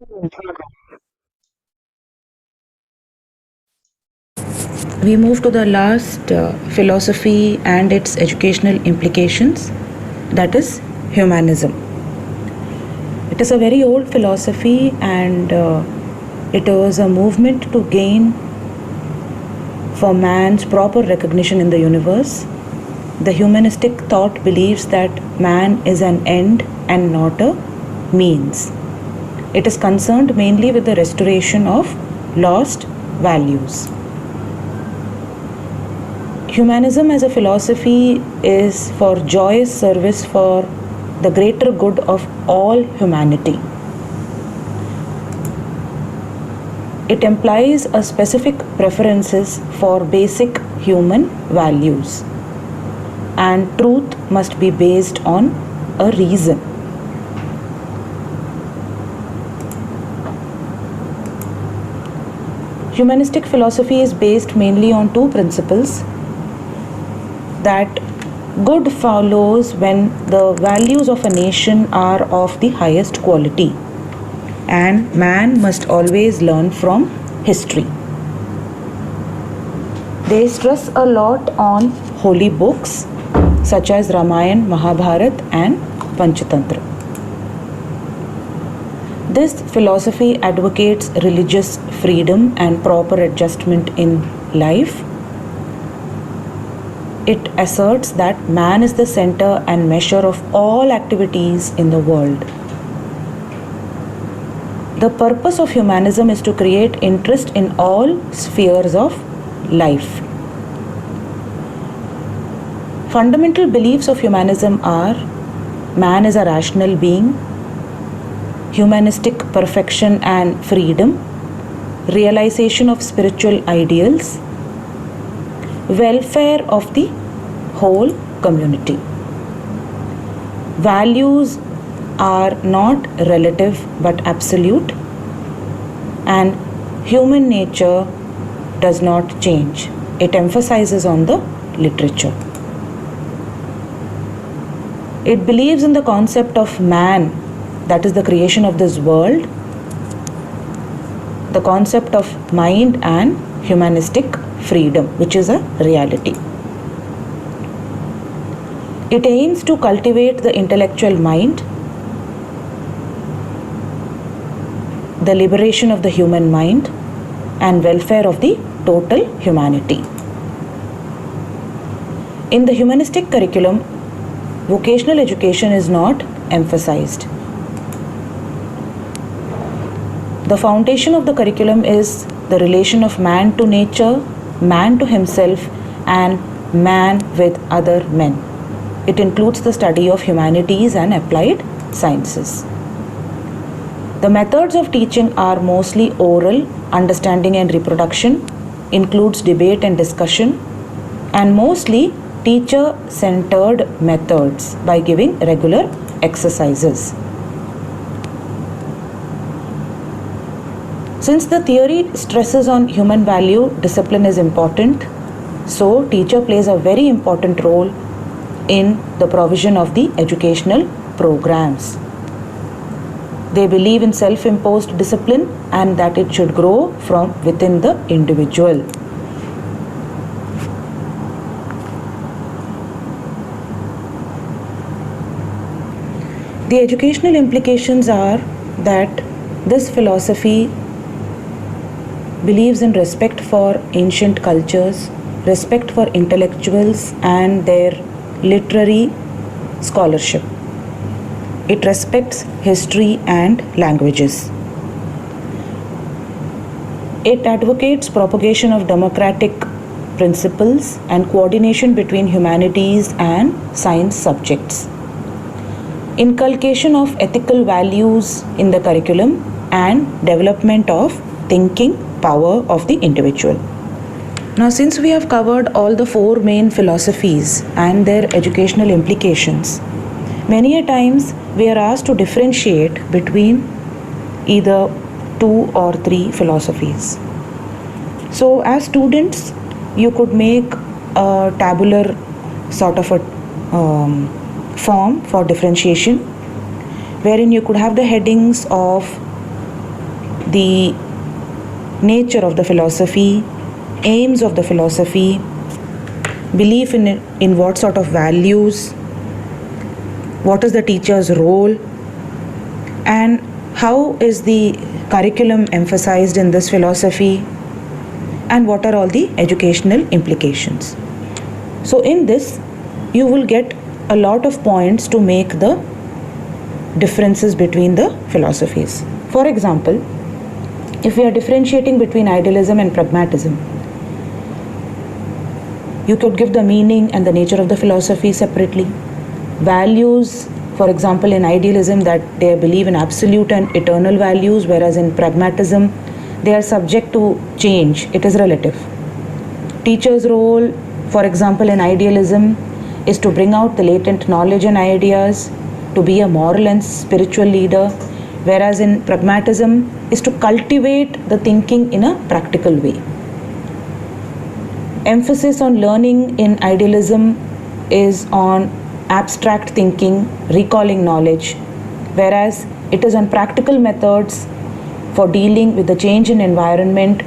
We move to the last philosophy and its educational implications, that is humanism. It is a very old philosophy, and it was a movement to gain for man's proper recognition in the universe. The humanistic thought believes that man is an end and not a means. It is concerned mainly with the restoration of lost values. Humanism as a philosophy is for joyous service for the greater good of all humanity. It implies a specific preferences for basic human values, and truth must be based on a reason. Humanistic philosophy is based mainly on two principles: that good follows when the values of a nation are of the highest quality, and man must always learn from history. They stress a lot on holy books such as Ramayana, Mahabharata, and Panchatantra. This philosophy advocates religious freedom and proper adjustment in life. It asserts that man is the center and measure of all activities in the world. The purpose of humanism is to create interest in all spheres of life. Fundamental beliefs of humanism are: man is a rational being, humanistic perfection and freedom, realization of spiritual ideals, welfare of the whole community. Values are not relative but absolute, and human nature does not change. It emphasizes on the literature. It believes in the concept of man, that is the creation of this world, the concept of mind, and humanistic freedom, which is a reality. It aims to cultivate the intellectual mind, the liberation of the human mind, and welfare of the total humanity. In the humanistic curriculum, vocational education is not emphasized. The foundation of the curriculum is the relation of man to nature, man to himself, and man with other men. It includes the study of humanities and applied sciences. The methods of teaching are mostly oral, understanding and reproduction, includes debate and discussion, and mostly teacher-centered methods by giving regular exercises. Since the theory stresses on human value, discipline is important. So, teacher plays a very important role in the provision of the educational programs. They believe in self-imposed discipline and that it should grow from within the individual. The educational implications are that this philosophy believes in respect for ancient cultures, respect for intellectuals and their literary scholarship. It respects history and languages. It advocates propagation of democratic principles and coordination between humanities and science subjects. Inculcation of ethical values in the curriculum and development of thinking power of the individual. Now, since we have covered all the four main philosophies and their educational implications, many a times we are asked to differentiate between either two or three philosophies. So, as students, you could make a tabular sort of a form for differentiation, wherein you could have the headings of the nature of the philosophy, aims of the philosophy, belief in what sort of values, what is the teacher's role, and how is the curriculum emphasized in this philosophy, and what are all the educational implications. So in this, you will get a lot of points to make the differences between the philosophies. For example, if we are differentiating between idealism and pragmatism, you could give the meaning and the nature of the philosophy separately. Values, for example, in idealism, that they believe in absolute and eternal values, whereas in pragmatism, they are subject to change, it is relative. Teacher's role, for example, in idealism, is to bring out the latent knowledge and ideas, to be a moral and spiritual leader, whereas in pragmatism is to cultivate the thinking in a practical way. Emphasis on learning in idealism is on abstract thinking, recalling knowledge, whereas it is on practical methods for dealing with the change in environment,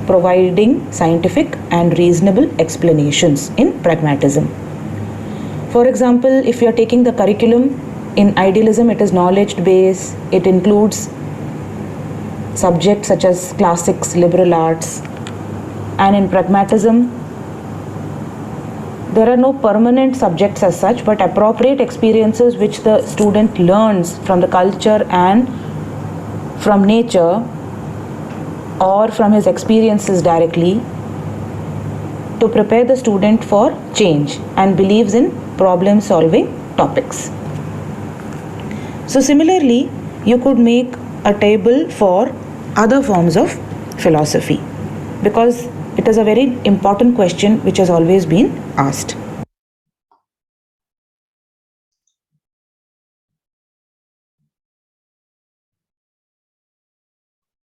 providing scientific and reasonable explanations in pragmatism. For example, if you are taking the curriculum, in idealism it is knowledge based, it includes subjects such as classics, liberal arts, and in pragmatism there are no permanent subjects as such, but appropriate experiences which the student learns from the culture and from nature or from his experiences directly to prepare the student for change and believes in problem solving topics. So similarly, you could make a table for other forms of philosophy, because it is a very important question which has always been asked.